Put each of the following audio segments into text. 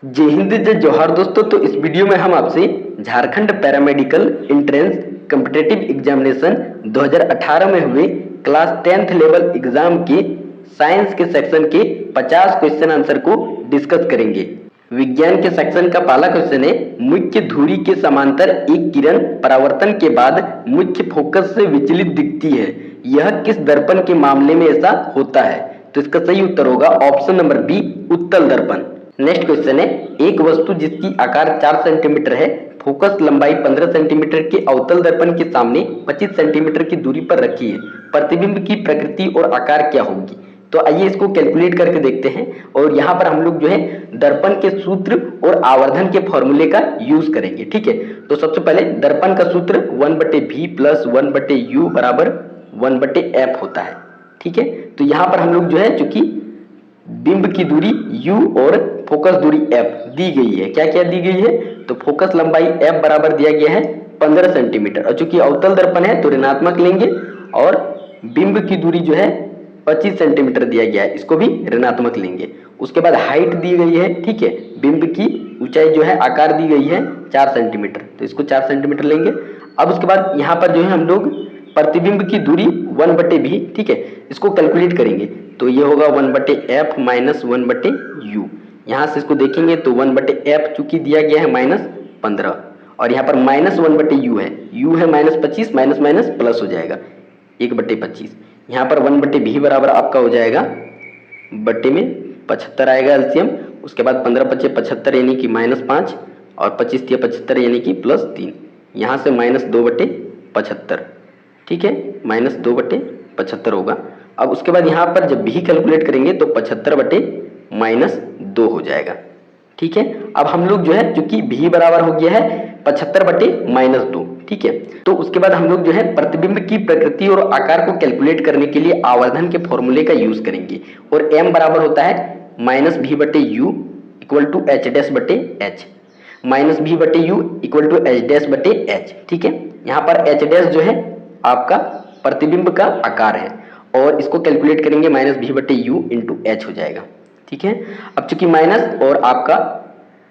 जय हिंद, जय जौहर दोस्तों। तो इस वीडियो में हम आपसे Jharkhand paramedical entrance competitive examination 2018 में हुए क्लास 10th लेवल एग्जाम के साइंस के सेक्शन के 50 क्वेश्चन आंसर को डिस्कस करेंगे। विज्ञान के सेक्शन का पहला क्वेश्चन है, मुख्य धुरी के समांतर एक किरण परावर्तन के बाद मुख्य फोकस से विचलित दिखती है, यह किस दर्पण के मामले में ऐसा होता है? तो इसका सही उत्तर होगा ऑप्शन नंबर बी, उत्तल दर्पण। नेक्स्ट क्वेश्चन है, एक वस्तु जिसकी आकार 4 सेंटीमीटर है, फोकस लंबाई 15 सेंटीमीटर के अवतल दर्पण के सामने 25 सेंटीमीटर की दूरी पर रखी है, प्रतिबिंब की प्रकृति और आकार क्या होगी? तो आइए इसको कैलकुलेट करके देखते हैं। और यहाँ पर हम लोग जो है दर्पण के सूत्र और आवर्धन के फॉर्मूले का यूज करेंगे। ठीक है, तो सबसे पहले दर्पण का सूत्र 1/v प्लस 1/u बराबर 1/f होता है। ठीक है, तो यहाँ पर हम लोग जो है चूंकि बिंब की दूरी u और फोकस दूरी f दी गई है, क्या क्या दी गई है? तो फोकस लंबाई f बराबर दिया गया है 15 सेंटीमीटर, और चूंकि अवतल दर्पण है तो ऋणात्मक लेंगे, और बिंब की दूरी जो है 25 सेंटीमीटर दिया गया है, इसको भी ऋणात्मक लेंगे। उसके बाद हाइट दी गई है, ठीक है, बिंब की ऊंचाई जो है आकार दी गई है 4 सेंटीमीटर, तो इसको 4 सेंटीमीटर लेंगे। अब उसके बाद यहाँ पर जो है हम लोग प्रतिबिंब की दूरी 1/v, ठीक है, इसको कैलकुलेट करेंगे। तो ये होगा 1/f माइनस 1/u। यहाँ से इसको देखेंगे तो 1/f चूंकि दिया गया है -15, और यहाँ पर -1/u है, u है -25, माइनस माइनस प्लस हो जाएगा 1/25। यहाँ पर 1/v बराबर आपका हो जाएगा बट्टे में 75 आएगा एलसीएम। उसके बाद 15 × 5 = 75 यानी कि -5, और 25 × 75 यानी कि +3। यहाँ से -2/75, ठीक है, -2/75 होगा। अब उसके बाद यहाँ पर जब भी कैलकुलेट करेंगे तो 75/-2 हो जाएगा। ठीक है, अब हम लोग जो है चूंकि v बराबर हो गया है 75/-2, ठीक है, तो उसके बाद हम लोग जो है प्रतिबिंब की प्रकृति और आकार को कैलकुलेट करने के लिए आवर्धन के फॉर्मूले का यूज करेंगे। और m बराबर होता है -v/u = h-h, -v/u = h-h। ठीक है, यहाँ पर h' जो है आपका प्रतिबिंब का आकार है, और इसको कैलकुलेट करेंगे -v/u × h हो जाएगा। ठीक है, अब चूंकि माइनस और आपका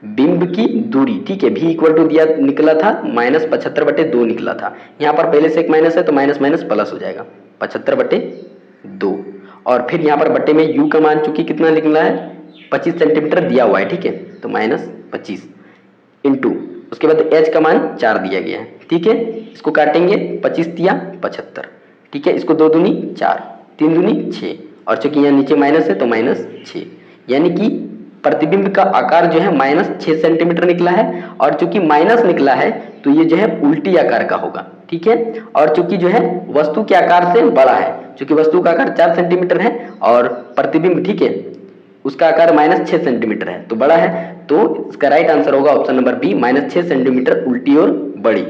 बिंब की दूरी, ठीक है, v = दिया निकला था -75/2 निकला था, यहाँ पर पहले से एक माइनस है तो माइनस माइनस प्लस हो जाएगा 75/2, और फिर यहाँ पर बट्टे में u का मान चूंकि कितना निकला है 25 सेंटीमीटर दिया हुआ है, ठीक है, तो -25 इंटू उसके बाद h का मान 4 दिया गया है। ठीक है, इसको काटेंगे 25 × 75, ठीक है, इसको 2 दूनी 4, 3 दूनी 6, और चूंकि यहाँ नीचे माइनस है तो -6, यानी कि प्रतिबिंब का आकार जो है -6 सेंटीमीटर निकला है। और चूंकि माइनस निकला है तो ये जो है उल्टी आकार का होगा। ठीक है, और चूंकि जो है वस्तु के आकार से बड़ा है, चूंकि वस्तु का आकार 4 सेंटीमीटर है और प्रतिबिंब, ठीक है, उसका आकार -6 सेंटीमीटर है तो बड़ा है, तो इसका राइट आंसर होगा ऑप्शन नंबर बी, -6 सेंटीमीटर उल्टी और बड़ी।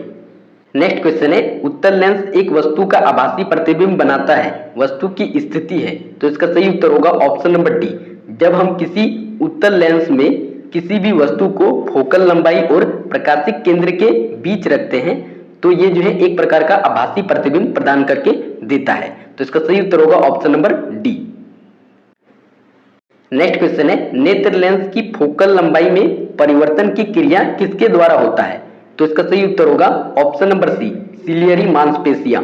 नेक्स्ट क्वेश्चन है, उत्तल लेंस एक वस्तु का आभासी प्रतिबिंब बनाता है, वस्तु की स्थिति है, तो इसका सही उत्तर होगा ऑप्शन नंबर डी। जब हम किसी उत्तल लेंस में किसी भी वस्तु को फोकल लंबाई और प्रकाशिक केंद्र के बीच रखते हैं तो ये जो है एक प्रकार का आभासी प्रतिबिंब प्रदान करके देता है, तो इसका सही उत्तर होगा option number D. Next question है, नेत्र लेंस की फोकल लंबाई में परिवर्तन की क्रिया किसके द्वारा होता है? तो इसका सही उत्तर होगा ऑप्शन नंबर सी, सिलियरी मांसपेशियां।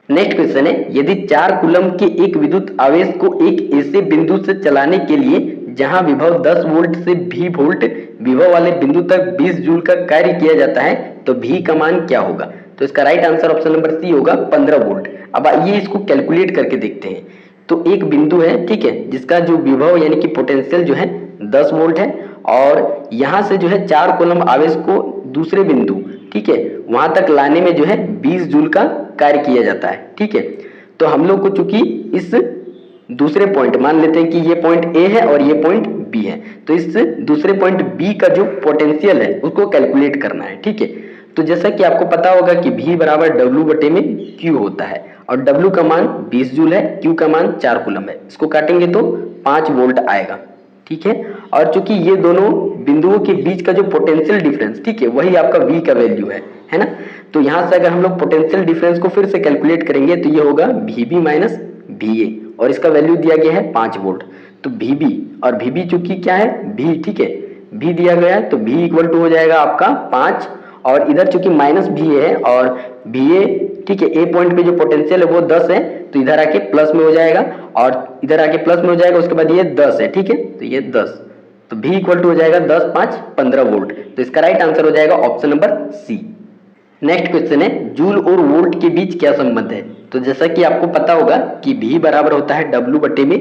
नेक्स्ट क्वेश्चन है, यदि 4 कूलम के एक विद्युत आवेश को एक ऐसे बिंदु से चलाने के लिए जहां विभव 10 वोल्ट से 20 वोल्ट विभव वाले बिंदु तक 20 जूल का कार्य किया जाता है तो v का मान क्या होगा? तो इसका right answer option number C होगा 15 वोल्ट। अब आइए इसको कैलकुलेट करके देखते हैं। तो एक बिंदु है, ठीक है, जिसका जो विभव यानी कि पोटेंशियल जो है 10 वोल्ट है, और यहाँ से जो है 4 कूलम आवेश को दूसरे बिंदु, ठीक है, वहां तक लाने में जो है 20 जूल का कार्य किया जाता है। ठीक है, तो हम लोग को चूंकि इस दूसरे पॉइंट, मान लेते हैं कि ये पॉइंट ए है और ये पॉइंट बी है, तो इस दूसरे पॉइंट बी का जो पोटेंशियल है उसको कैलकुलेट करना है। ठीक है, तो जैसा कि आपको पता होगा कि v बराबर W/q होता है, और W का मान 20 जूल है, Q का मान 4 कूलम है, इसको काटेंगे तो 5 वोल्ट आएगा। ठीक है, और चूंकि ये दोनों बिंदुओं के बीच का जो पोटेंशियल डिफरेंस, ठीक है, वही आपका v का वैल्यू है ना, तो यहां से अगर हम लोग पोटेंशियल डिफरेंस को फिर से कैलकुलेट करेंगे तो ये होगा VB माइनस VA, और इसका वैल्यू दिया गया है 5 वोल्ट, तो VB और VB चूंकि क्या है v, ठीक है, भी दिया गया है तो भी इक्वल टू हो जाएगा आपका 5, और इधर चूंकि माइनस भी है और भी ए, ठीक है, ए पॉइंट पे जो पोटेंशियल है वो 10 है तो इधर आके प्लस में हो जाएगा और इधर आके प्लस में हो जाएगा, उसके बाद ये 10 है, ठीक है, तो ये 10, तो भी इक्वल टू हो जाएगा 10 5 15 वोल्ट। तो इसका राइट आंसर हो जाएगा option number C. Next question है जूल और वोल्ट के बीच क्या संबंध है। तो जैसा कि आपको पता होगा कि V बराबर होता है W बटे में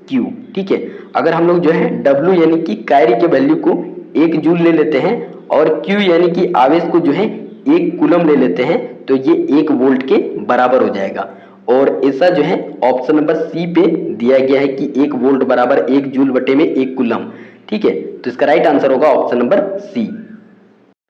Q, ठीक है। अगर हम लोग जो है W यानी कि कार्य के वैल्यू को 1 जूल ले लेते हैं और Q यानी कि आवेश को जो है 1 कूलम ले लेते हैं तो ये 1 वोल्ट के बराबर हो जाएगा। और ऐसा जो है ऑप्शन नंबर सी पे दिया गया है कि 1 वोल्ट बराबर 1 जूल बटे में 1 कूलम, ठीक है, तो इसका राइट आंसर होगा option number C.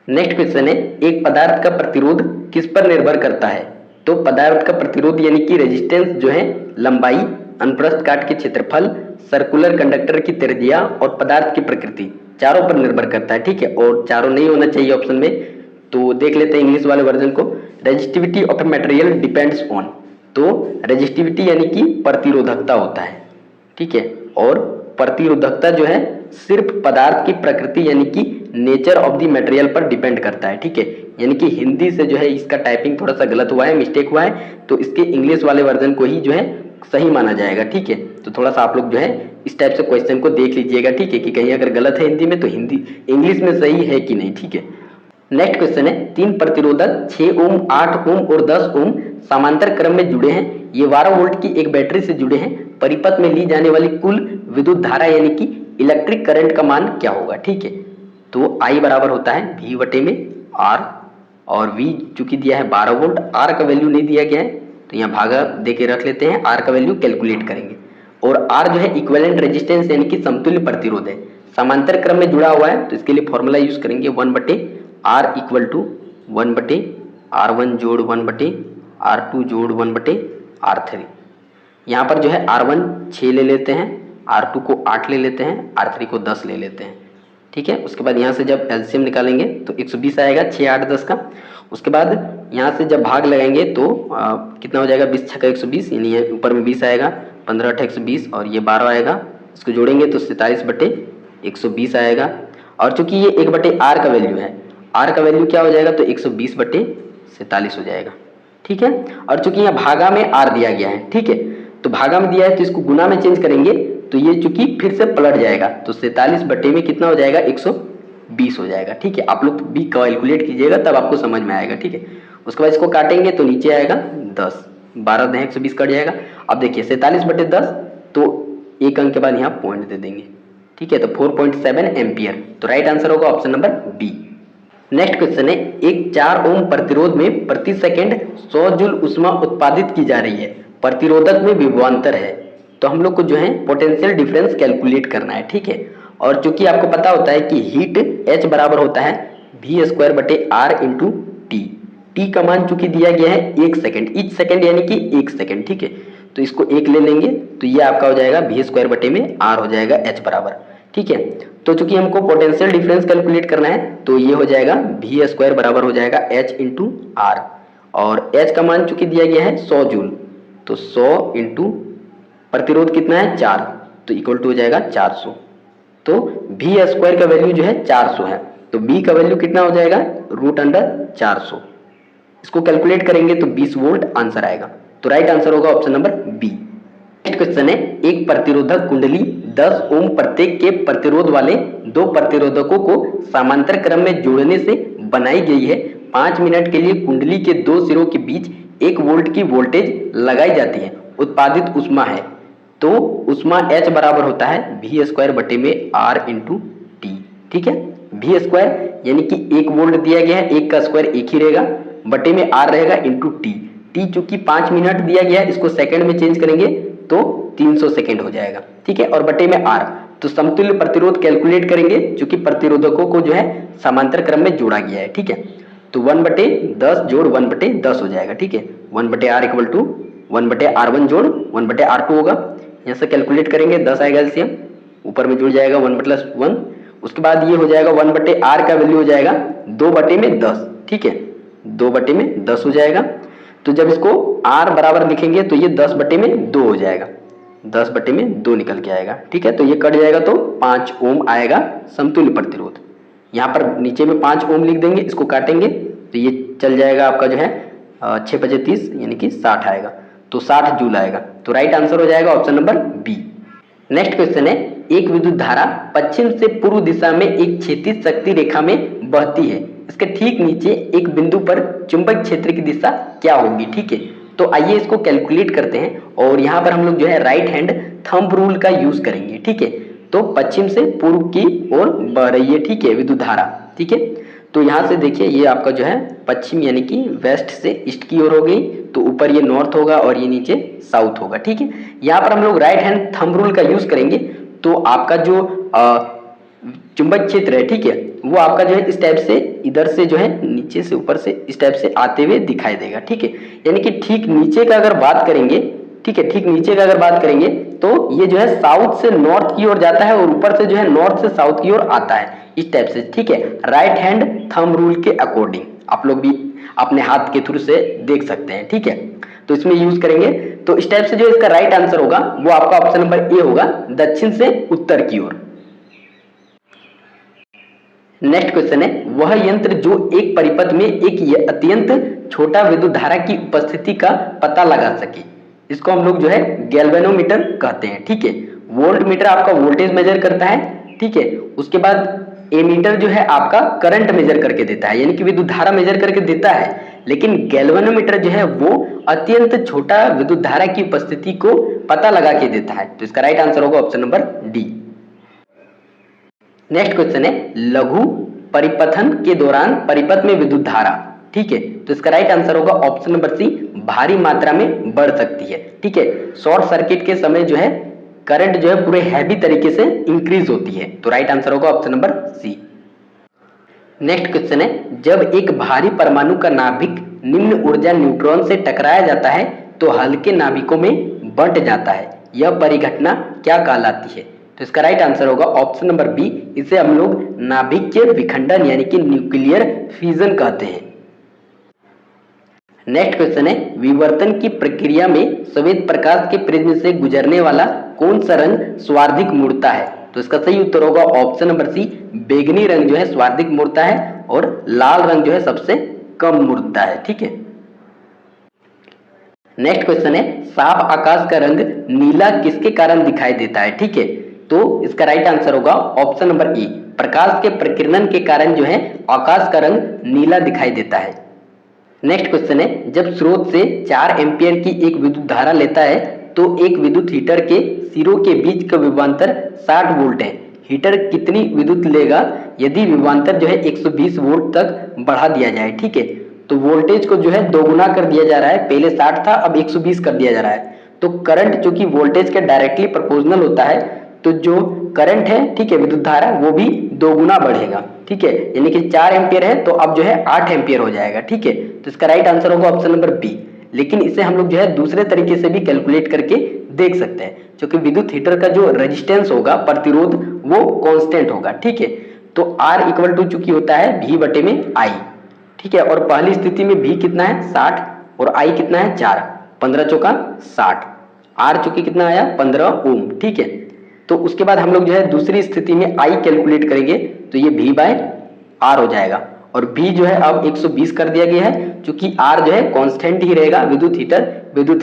Next question है एक पदार्थ का प्रतिरोध किस पर निर्भर करता है। तो पदार्थ का प्रतिरोध यानी कि रेजिस्टेंस जो है लंबाई, अनुप्रस्थ काट के क्षेत्रफल, सर्कुलर कंडक्टर की त्रिज्या और पदार्थ की प्रकृति चारों पर निर्भर करता है, ठीक है, और चारों नहीं होना चाहिए ऑप्शन में। तो देख लेते हैं इंग्लिश वाले वर्जन को। Resistivity of a material depends on, तो रेजिस्टिविटी यानी कि प्रतिरोधकता होता है, ठीक है, और प्रतिरोधकता जो है सिर्फ पदार्थ की प्रकृति यानी कि नेचर ऑफ द मटेरियल पर डिपेंड करता है, ठीक है। यानी कि हिंदी से जो है इसका टाइपिंग थोड़ा सा गलत हुआ है, मिस्टेक हुआ है, तो इसके इंग्लिश वाले वर्जन को ही जो है सही माना जाएगा, ठीक है। तो थोड़ा सा आप लोग जो है इस टाइप से क्वेश्चन को देख लीजिएगा, ठीक है, कि कहीं अगर गलत है हिंदी में तो हिंदी इंग्लिश में सही है कि नहीं, ठीक है। नेक्स्ट क्वेश्चन है 3 प्रतिरोधक 6 ओम, 8 ओम और 10 ओम समांतर क्रम में जुड़े हैं, ये 12 वोल्ट की एक बैटरी से जुड़े हैं, परिपथ में ली जाने वाली कुल विद्युत धारा यानी कि इलेक्ट्रिक करंट का मान क्या होगा, ठीक है। तो I बराबर होता है V बटे में R, और V चूंकि दिया है 12 वोल्ट, R का वैल्यू नहीं दिया गया है तो यहाँ भागा दे के रख लेते हैं, R का वैल्यू कैलकुलेट करेंगे। और R जो है इक्विवेलेंट रेजिस्टेंस यानी कि समतुल्य प्रतिरोध है, समांतर क्रम में जुड़ा हुआ है, तो इसके लिए फॉर्मूला यूज करेंगे 1 बटे R इक्वल टू 1 बटे R1 जोड़ 1 बटे R2 जोड़ 1 बटे R3। यहाँ पर जो है R1 6 ले लेते हैं, R2 को 8 ले लेते हैं, R3 को 10 ले लेते हैं, ठीक है। उसके बाद यहाँ से जब एलसीएम निकालेंगे तो 120 आएगा, 6 8 10 का। उसके बाद यहाँ से जब भाग लगाएंगे तो कितना हो जाएगा, 20 छक्का 120, यानी ये ऊपर में 20 आएगा, 15 8 120 और ये 12 आएगा, इसको जोड़ेंगे तो 47 बटे 120 आएगा। और चूंकि ये 1 बटे R का वैल्यू है, R का वैल्यू क्या हो जाएगा, तो 120 बटे 47 हो जाएगा, ठीक है। और चूंकि यहाँ भागा में R दिया गया है, ठीक है, तो भागा में दिया है तो इसको गुना में चेंज करेंगे तो ये चूंकि फिर से पलट जाएगा, तो 47 बटे में कितना हो जाएगा, 120 हो जाएगा, ठीक है। आप लोग भी कैलकुलेट कीजिएगा तब आपको समझ में आएगा, ठीक है। उसके बाद इसको काटेंगे तो नीचे आएगा 10, 12 10 120 कट जाएगा। अब देखिए 47 बटे 10, तो एक अंक के बाद यहाँ पॉइंट दे देंगे, ठीक है, तो 4.7 एम्पियर, तो राइट आंसर होगा option number B. Next question है एक 4 ओम प्रतिरोध में प्रति सेकंड 100 जूल ऊष्मा उत्पादित की जा रही है, प्रतिरोधक में विभवांतर है, तो हम लोग को जो है पोटेंशियल डिफरेंस कैलकुलेट करना है, ठीक है। और चूंकि आपको पता होता है कि हीट H बराबर होता है V स्क्वायर बटे R इंटू टी का मान चूंकि दिया गया है 1 सेकंड, ईच सेकंड यानी कि 1 सेकंड, ठीक है, तो इसको 1 ले लेंगे तो ये आपका हो जाएगा V स्क्वायर बटे में R हो जाएगा H बराबर, ठीक है। तो चूंकि हमको पोटेंशियल डिफरेंस कैलकुलेट करना है तो ये हो जाएगा V स्क्वायर बराबर हो जाएगा H इंटू R, और H का मान चूंकि दिया गया है 100 जूल, तो 100 इंटू प्रतिरोध कितना है 4, तो इक्वल टू हो जाएगा 400। तो V स्क्वायर का वैल्यू जो है 400 है, तो B का वैल्यू कितना हो जाएगा, √400। इसको कैलकुलेट करेंगे तो 20 वोल्ट आंसर आएगा, तो राइट आंसर होगा option number B. Next question है एक प्रतिरोधक कुंडली 10 ओम प्रत्येक के प्रतिरोध वाले 2 प्रतिरोधकों को समांतर क्रम में जोड़ने से बनाई गई है। 5 मिनट के लिए कुंडली के 2 सिरों के बीच 1 वोल्ट की वोल्टेज लगाई जाती है, उत्पादित ऊष्मा है, तो ऊष्मा H बराबर होता है V स्क्वायर बटे में R इंटू टी, ठीक है। V स्क्वायर यानी कि 1 वोल्ट दिया गया है, 1 का स्क्वायर 1 ही रहेगा, बटे में R रहेगा इंटू टी चूंकि 5 मिनट दिया गया है, इसको सेकंड में चेंज करेंगे तो 300 सेकंड हो जाएगा, ठीक है, और बटे में R, तो समतुल्य प्रतिरोध कैलकुलेट करेंगे चूंकि प्रतिरोधकों को जो है समांतर क्रम में जोड़ा गया है, ठीक है। तो 1 बटे 10 जोड़ 1 बटे 10 हो जाएगा, ठीक है। 1 बटे R इक्वल टू 1 बटे R1 जोड़ 1 बटे R2 होगा, यहाँ से कैलकुलेट करेंगे 10 आएगा एलसीएम, ऊपर में जुड़ जाएगा 1 प्लस 1, उसके बाद ये हो जाएगा 1 बटे R का वैल्यू हो जाएगा 2 बटे में 10, ठीक है, 2 बटे में 10 हो जाएगा। तो जब इसको R बराबर लिखेंगे तो ये 10 बटे में 2 हो जाएगा, 10/2 निकल के आएगा। ठीक है, तो ये कट जाएगा तो 5 ओम आएगा समतुल्य प्रतिरोध। यहाँ पर नीचे में 5 ओम लिख देंगे, इसको काटेंगे तो ये चल जाएगा आपका जो है 6×5 = 30 यानी कि 60 आएगा, तो 60 जूल आएगा। तो राइट आंसर हो जाएगा option number B. Next question है, एक विद्युत धारा पश्चिम से पूर्व दिशा में एक क्षैतिज शक्ति रेखा में बहती है, इसके ठीक नीचे एक बिंदु पर चुंबक क्षेत्र की दिशा क्या होगी। ठीक है, तो आइए इसको कैलकुलेट करते हैं और यहाँ पर हम लोग जो है राइट हैंड थंब रूल का यूज करेंगे। ठीक है, तो पश्चिम से पूर्व की ओर बह रही है, ठीक है, विद्युत धारा। ठीक है, तो यहाँ से देखिए ये आपका जो है पश्चिम यानी कि वेस्ट से ईस्ट की ओर हो गई, तो ऊपर ये नॉर्थ होगा और ये नीचे साउथ होगा। ठीक है, यहाँ पर हम लोग राइट हैंड थंब रूल का यूज करेंगे, तो आपका जो चुंबक क्षेत्र है, ठीक है, वो आपका जो है इस टाइप से इधर से जो है नीचे से ऊपर से इस टाइप से आते हुए दिखाई देगा। ठीक है, यानी कि ठीक नीचे का अगर बात करेंगे, ठीक है, ठीक नीचे का अगर बात करेंगे तो ये जो है साउथ से नॉर्थ की ओर जाता है और ऊपर से जो है नॉर्थ से साउथ की ओर आता है इस टाइप से। ठीक है, राइट हैंड थंब रूल के अकॉर्डिंग आप लोग भी अपने हाथ के थ्रू से देख सकते हैं। ठीक है, तो इसमें यूज करेंगे, तो इस टाइप से जो इसका राइट आंसर होगा वो आपका ऑप्शन नंबर ए होगा, दक्षिण से उत्तर की ओर। नेक्स्ट क्वेश्चन है, वह यंत्र जो एक परिपथ में एक अत्यंत छोटा विद्युत धारा की उपस्थिति का पता लगा सके, इसको हम लोग जो है गैल्वेनोमीटर कहते हैं। ठीक है, वोल्ट मीटर आपका वोल्टेज मेजर करता है। ठीक है, उसके बाद एमीटर जो है आपका करंट मेजर करके देता है, यानी कि विद्युत धारा मेजर करके देता है, लेकिन गैल्वेनोमीटर जो है वो अत्यंत छोटा विद्युत धारा की उपस्थिति को पता लगा के देता है। तो इसका राइट आंसर होगा option number D. Next question है, लघु परिपथन के दौरान परिपथ में विद्युत धारा, ठीक है, तो इसका राइट आंसर होगा ऑप्शन नंबर सी, भारी मात्रा में बढ़ सकती है। ठीक है, शॉर्ट सर्किट के समय जो है करंट जो है पूरे हैवी तरीके से इंक्रीज होती है, तो राइट आंसर होगा option number C. Next question है, जब एक भारी परमाणु का नाभिक निम्न ऊर्जा न्यूट्रॉन से टकराया जाता है तो हल्के नाभिकों में बंट जाता है, यह परिघटना क्या कहलाती है। तो इसका राइट आंसर होगा ऑप्शन नंबर बी, इसे हम लोग नाभिक के विखंडन यानी कि न्यूक्लियर फ्यूजन कहते हैं। नेक्स्ट क्वेश्चन है, विवर्तन की प्रक्रिया में श्वेत प्रकाश के प्रिज्म से गुजरने वाला कौन सा रंग सर्वाधिक मुड़ता है। तो इसका सही उत्तर होगा ऑप्शन नंबर सी, बैंगनी रंग जो है सर्वाधिक मुड़ता है और लाल रंग जो है सबसे कम मुड़ता है। ठीक है, नेक्स्ट क्वेश्चन है, साफ आकाश का रंग नीला किसके कारण दिखाई देता है। ठीक है, तो इसका राइट आंसर होगा ऑप्शन नंबर ई, प्रकाश के प्रकीर्णन के कारण जो है आकाश का रंग नीला दिखाई देता है। नेक्स्ट क्वेश्चन है, जब स्रोत से 4 एम्पियर की एक विद्युत धारा लेता है तो एक विद्युत हीटर के सिरों के बीच का विभवांतर 60 वोल्ट है, हीटर कितनी विद्युत लेगा यदि विभवांतर जो है 120 वोल्ट तक बढ़ा दिया जाए। ठीक है, तो वोल्टेज को जो है दोगुना कर दिया जा रहा है, पहले 60 था अब 120 कर दिया जा रहा है, तो करंट जो कि वोल्टेज के डायरेक्टली प्रोपोर्शनल होता है, तो जो करंट है, ठीक है, विद्युत धारा वो भी दोगुना बढ़ेगा। ठीक है, यानी कि 4 एम्पियर है तो अब जो है 8 एम्पियर हो जाएगा। ठीक है, तो इसका राइट आंसर होगा ऑप्शन नंबर बी, लेकिन इसे हम लोग जो है दूसरे तरीके से भी कैलकुलेट करके देख सकते हैं, क्योंकि विद्युत हीटर का जो रेजिस्टेंस होगा, प्रतिरोध, वो कांस्टेंट होगा। ठीक है, तो R इक्वल टू चूंकि होता है V में I। ठीक है, और पहली स्थिति में V कितना है 60 और I कितना है 4, 15 चौका 60, R चूंकि कितना आया 15 ओम। ठीक है, तो उसके बाद हम लोग जो है दूसरी स्थिति में I कैलकुलेट करेंगे तो ये V/R हो जाएगा, और V जो है अब 120 कर दिया गया है, क्योंकि R जो है कांस्टेंट ही रहेगा, विद्युत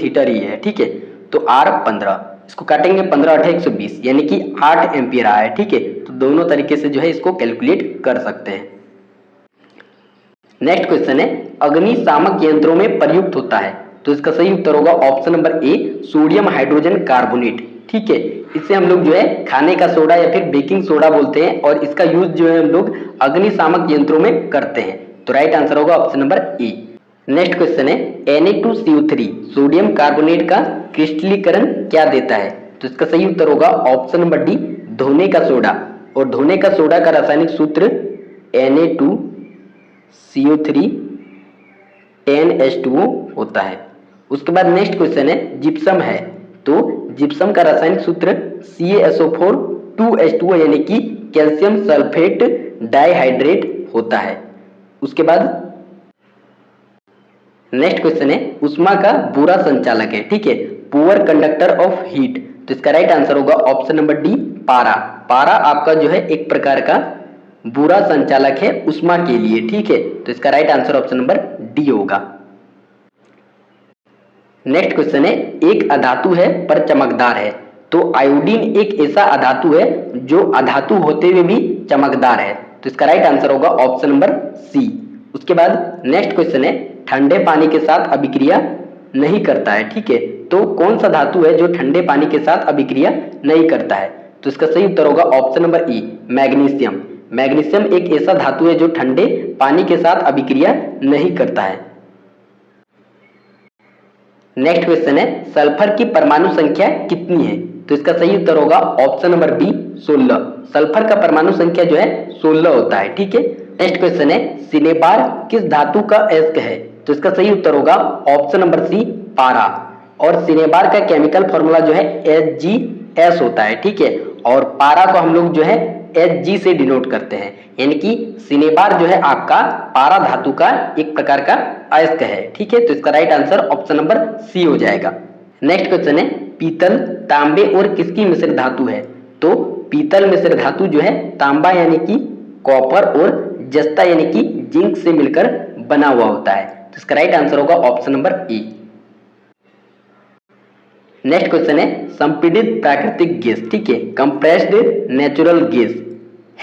हीटर ही है। ठीक है, तो R 15, इसको काटेंगे 15 8 120 यानी कि 8 एम्पियर आया है। ठीक है, तो दोनों तरीके से जो है इसको कैलकुलेट कर सकते हैं। नेक्स्ट क्वेश्चन है, अग्निशामक यंत्रों में प्रयुक्त होता है, तो इसका सही उत्तर होगा option number A, sodium hydrogen carbonate. ठीक है, इससे हम लोग जो है खाने का सोडा या फिर बेकिंग सोडा बोलते हैं, और इसका यूज जो है हम लोग अग्निशामक यंत्रों में करते हैं, तो राइट आंसर होगा option number A. Next question है, Na2CO3 सोडियम कार्बोनेट का क्रिस्टलीकरण क्या देता है। तो इसका सही उत्तर होगा ऑप्शन नंबर डी, धोने का सोडा, और धोने का सोडा का रासायनिक सूत्र Na2CO3 10H2O होता है। उसके बाद नेक्स्ट क्वेश्चन है, जिप्सम है, तो जिप्सम का रासायनिक सूत्र CaSO4 2H2O यानी कि कैल्शियम सल्फेट डाइहाइड्रेट होता है। उसके बाद नेक्स्ट क्वेश्चन है, उष्मा का बुरा संचालक है। ठीक है, पुअर कंडक्टर ऑफ हीट, तो इसका राइट आंसर होगा ऑप्शन नंबर डी, पारा। पारा आपका जो है एक प्रकार का बुरा संचालक है उष्मा के लिए, ठीक है। तो इसका right answer option number D होगा। नेक्स्ट क्वेश्चन है, एक अधातु है पर चमकदार है। तो आयोडीन एक ऐसा अधातु है जो अधातु होते हुए भी चमकदार है। तो इसका राइट आंसर होगा ऑप्शन नंबर सी। उसके बाद नेक्स्ट क्वेश्चन है, ठंडे पानी के साथ अभिक्रिया नहीं करता है, ठीक है। तो कौन सा धातु है जो ठंडे पानी के साथ अभिक्रिया नहीं करता है? तो इसका सही उत्तर होगा ऑप्शन नंबर ई, मैग्नीशियम। मैग्नीशियम एक ऐसा धातु है जो ठंडे पानी के साथ अभिक्रिया नहीं करता है। नेक्स्ट क्वेश्चन है, सल्फर की परमाणु संख्या कितनी है? तो इसका सही उत्तर होगा ऑप्शन नंबर बी, 16। सल्फर का परमाणु संख्या जो है 16 होता है, ठीक है। नेक्स्ट क्वेश्चन है, सिनेबार किस धातु का अयस्क है? तो इसका सही उत्तर होगा ऑप्शन नंबर सी, पारा। और सिनेबार का केमिकल फॉर्मूला जो है HgS होता है, ठीक है। और पारा को हम लोग जो है Hg से डिनोट करते हैं, यानी कि सिनेबार जो है आपका पारा धातु का एक प्रकार का अयस्क है, ठीक है। तो इसका right answer option number C हो जाएगा। नेक्स्ट क्वेश्चन है, पीतल तांबे और किसकी मिश्र धातु है? तो पीतल मिश्र धातु जो है तांबा यानी कि कॉपर और जस्ता यानी कि जिंक से मिलकर बना हुआ होता है। तो इसका राइट आंसर होगा ऑप्शन नंबर ई। नेक्स्ट क्वेश्चन है, संपीड़ित प्राकृतिक गैस, ठीक है, कंप्रेस्ड नेचुरल गैस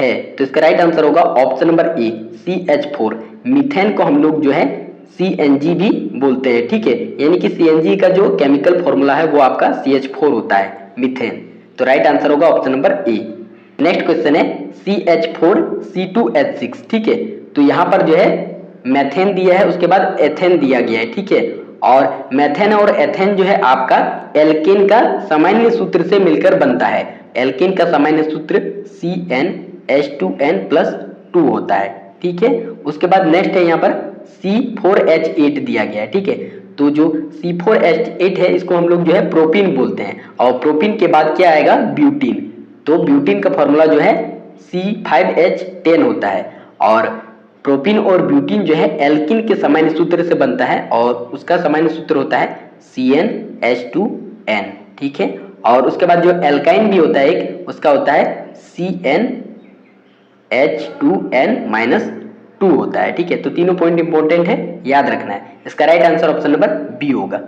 है। तो इसका राइट आंसर होगा option number A, CH4। Methane को हम लोग जो है CNG भी बोलते हैं, ठीक है। यानी कि CNG का जो केमिकल फॉर्मूला है वो आपका CH4 होता है, मीथेन। तो राइट आंसर होगा option number A. Next question है, CH4C2H6, ठीक है। तो यहाँ पर जो है मेथेन दिया है, उसके बाद एथेन दिया गया है, ठीक है। और मेथेन और एथेन जो है आपका एल्केन का सामान्य सूत्र से मिलकर बनता है। एल्केन का सामान्य सूत्र CnH2n+2 होता है, ठीक है। उसके बाद नेक्स्ट है यहाँ पर C4H8 दिया गया है, ठीक है। तो जो C4H8 है इसको हम लोग जो है प्रोपीन बोलते हैं, और प्रोपीन के बाद क्या आएगा? ब्यूटीन। तो ब्यूटीन का फॉर्मूला जो है C5H10 होता है। और प्रोपीन और ब्यूटीन जो है एल्किन के सामान्य सूत्र से बनता है, और उसका सामान्य सूत्र होता है CnH2n, ठीक है। और उसके बाद जो एल्काइन भी होता है एक, उसका होता है CnH2n-2 होता है, ठीक है। तो तीनों पॉइंट इंपॉर्टेंट है, याद रखना है। इसका right answer option number B होगा।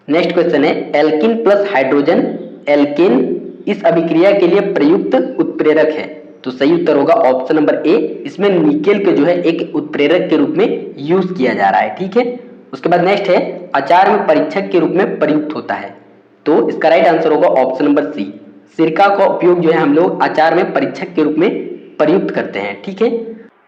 नेक्स्ट क्वेश्चन है, एल्किन प्लस हाइड्रोजन एल्केन इस अभिक्रिया के लिए प्रयुक्त उत्प्रेरक है। तो सही उत्तर होगा ऑप्शन नंबर ए। इसमें निकेल के जो है एक उत्प्रेरक के रूप में यूज किया जा रहा है, ठीक है। उसके बाद नेक्स्ट है, अचार में परीक्षक के रूप में प्रयुक्त होता है। तो इसका राइट आंसर होगा ऑप्शन नंबर सी। सिरका का उपयोग जो है हम लोग अचार में परीक्षक के रूप में प्रयुक्त करते हैं, ठीक है।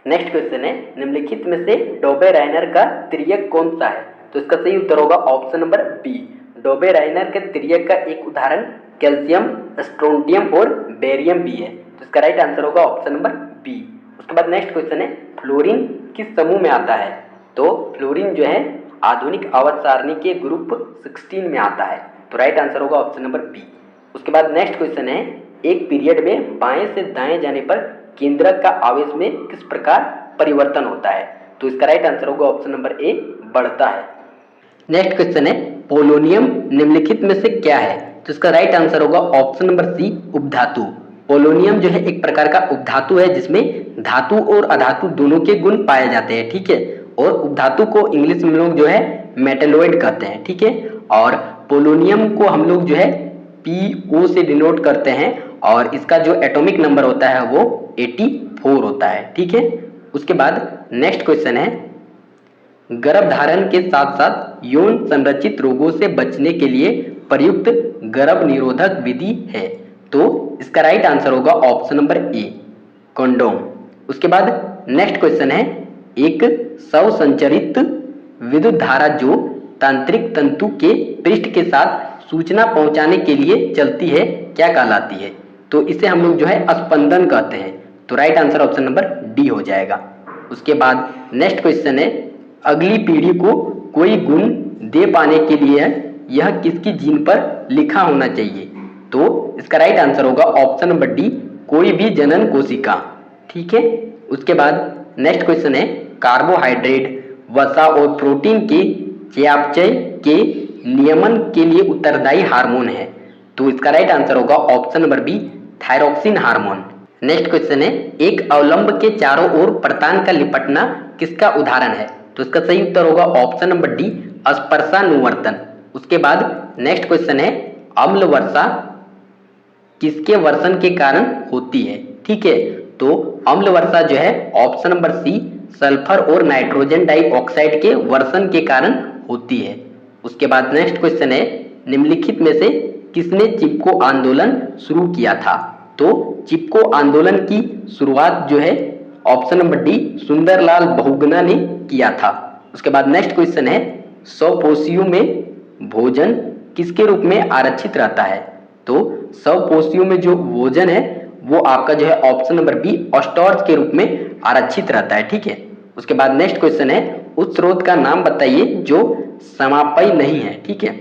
नेक्स्ट क्वेश्चन है, निम्नलिखित में से डोबे-राइनर का त्रियक कौन सा है? तो इसका सही उत्तर होगा ऑप्शन नंबर बी। डोबे-राइनर के त्रियक का एक उदाहरण कैल्शियम, स्ट्रोंटियम और बेरियम भी है। तो इसका राइट आंसर होगा ऑप्शन नंबर बी। उसके बाद नेक्स्ट क्वेश्चन है, फ्लोरीन किस समूह में आता है? तो फ्लोरीन जो है आधुनिक आवर्त सारणी के ग्रुप 16 में आता है। तो राइट आंसर होगा ऑप्शन नंबर बी। उसके बाद नेक्स्ट क्वेश्चन है, एक पीरियड में बाएं से दाएं जाने पर केंद्रक का आवेश में किस प्रकार परिवर्तन होता है? तो इसका राइट आंसर होगा ऑप्शन नंबर ए, बढ़ता है। नेक्स्ट क्वेश्चन है, पोलोनियम निम्नलिखित में से क्या है? तो इसका राइट आंसर होगा ऑप्शन नंबर सी, उपधातु। पोलोनियम जो है एक प्रकार का उपधातु है जिसमें धातु और अधातु दोनों के गुण पाए जाते हैं, ठीक है। और उपधातु को इंग्लिश में लोग जो है मेटलोइड कहते हैं, ठीक है। और पोलोनियम को हम लोग जो है PO से डिनोट करते हैं, और इसका जो एटॉमिक नंबर होता है वो 84 होता है, ठीक है। उसके बाद नेक्स्ट क्वेश्चन है, गर्भधारण के साथ साथ यौन संरचित रोगों से बचने के लिए प्रयुक्त गर्भ निरोधक विधि है। तो इसका राइट आंसर होगा ऑप्शन नंबर ए, कंडोम। उसके बाद नेक्स्ट क्वेश्चन है, एक स्वसंचरित विद्युत धारा जो तांत्रिक तंतु के पृष्ठ के साथ सूचना पहुंचाने के लिए चलती है क्या कहलाती है? तो इसे हम लोग जो है स्पंदन कहते हैं। तो right answer option number D हो जाएगा। उसके बाद नेक्स्ट क्वेश्चन है, अगली पीढ़ी को कोई गुण दे पाने के लिए यह किसकी जीन पर लिखा होना चाहिए? तो इसका राइट आंसर होगा ऑप्शन नंबर डी, कोई भी जनन कोशिका, ठीक है। उसके बाद नेक्स्ट क्वेश्चन है, कार्बोहाइड्रेट, वसा और प्रोटीन के चयापचय के नियमन के लिए उत्तरदायी हार्मोन है? तो इसका राइट आंसर होगा option number B, thyroxine hormone. Next question है, एक अवलंब के चारों ओर प्रतान का लिपटना किसका उदाहरण है? तो इसका सही उत्तर होगा ऑप्शन नंबर डी, स्पर्शानुवर्तन। उसके बाद नेक्स्ट क्वेश्चन है, अम्ल वर्षा किसके वर्षण के कारण होती है? ठीक है, तो अम्ल वर्षा जो है ऑप्शन नंबर सी, सल्फर और नाइट्रोजन डाइऑक्साइड के वर्षण के कारण होती है। उसके बाद नेक्स्ट क्वेश्चन है, निम्नलिखित में से किसने चिपको आंदोलन शुरू किया था? तो चिपको आंदोलन की शुरुआत जो है option number D, Sundarlal Bahuguna ने किया था। उसके बाद नेक्स्ट क्वेश्चन है, स्वपोषियों में भोजन किसके रूप में आरक्षित रहता है? तो स्वपोषियों में जो भोजन है वो आपका जो है ऑप्शन नंबर बी, स्टार्च के रूप में आरक्षित रहता है। ठीक है, उसके बाद नेक्स्ट क्वेश्चन है, उस स्रोत का नाम बताइए जो समापय नहीं है। ठीक है,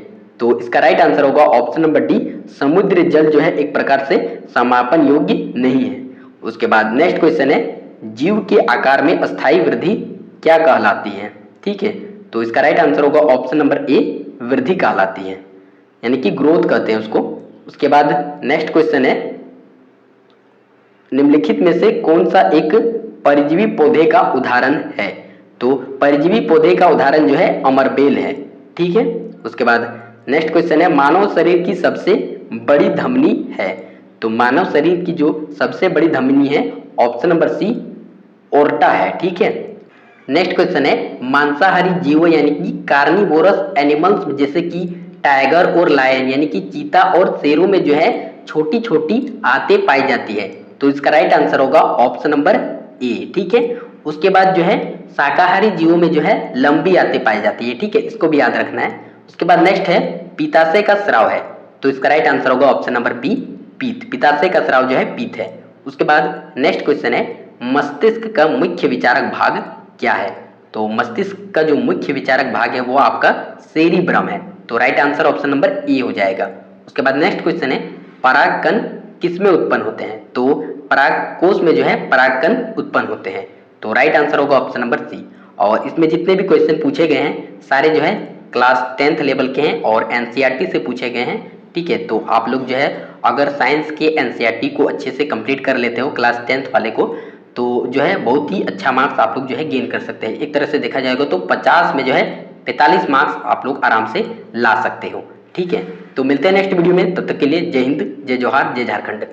तो इसका राइट आंसर होगा ऑप्शन नंबर डी, समुद्र जल जो है एक प्रकार से समापन योग्य नहीं है। उसके बाद नेक्स्ट क्वेश्चन है, जीव के आकार में अस्थायी वृद्धि क्या कहलाती है? ठीक है, तो इसका राइट आंसर होगा ऑप्शन नंबर ए, वृद्धि कहलाती है, यानी कि ग्रोथ कहते हैं उसको। उसके बाद नेक्स्ट क्वेश्चन है, निम्नलिखित में से कौन सा एक परजीवी पौधे का उदाहरण है? तो परजीवी पौधे का उदाहरण जो है अमरबेल है। ठीक है, उसके बाद नेक्स्ट क्वेश्चन है, मानव शरीर की सबसे बड़ी धमनी है? तो मानव शरीर की जो सबसे बड़ी धमनी है ऑप्शन नंबर सी, ओर्टा है। ठीक है, नेक्स्ट क्वेश्चन है, मांसाहारी जीवों यानी कि कार्निवोरस एनिमल्स जैसे कि टाइगर और लायन यानी कि चीता और शेरों में जो है छोटी छोटी आंतें पाई जाती है। तो इसका राइट आंसर होगा ऑप्शन नंबर ए। ठीक है, उसके बाद जो है शाकाहारी जीवों में जो है लंबी आंतें पाई जाती है। ठीक है, इसको भी याद रखना है। उसके बाद नेक्स्ट है, पित्ताशय का स्राव है? तो इसका राइट आंसर होगा ऑप्शन नंबर बी, पीत। पित्ताशय का स्राव जो है पीत है। उसके बाद नेक्स्ट क्वेश्चन है, मस्तिष्क का मुख्य विचारक भाग क्या है? तो मस्तिष्क का जो मुख्य विचारक भाग है वो आपका सेरिब्रम है। तो right answer option number A हो जाएगा। उसके बाद नेक्स्ट क्वेश्चन है, परागकण किस में उत्पन्न होते हैं? तो परागकोश में जो है परागकण उत्पन्न होते हैं। तो राइट आंसर होगा ऑप्शन नंबर सी। और इसमें जितने भी क्वेश्चन पूछे गए हैं सारे जो है क्लास 10th लेवल के हैं और एनसीईआरटी से पूछे गए हैं। ठीक है, तो आप लोग जो है अगर साइंस के एनसीईआरटी को अच्छे से कंप्लीट कर लेते हो क्लास 10th वाले को, तो जो है बहुत ही अच्छा मार्क्स आप लोग जो है गेन कर सकते हैं। एक तरह से देखा जाएगा तो 50 में जो है 45 मार्क्स आप लोग आराम से ला सकते हो। ठीक है, तो मिलते हैं नेक्स्ट वीडियो में, तब तक के लिए जय हिंद, जय जोहार, जय झारखंड।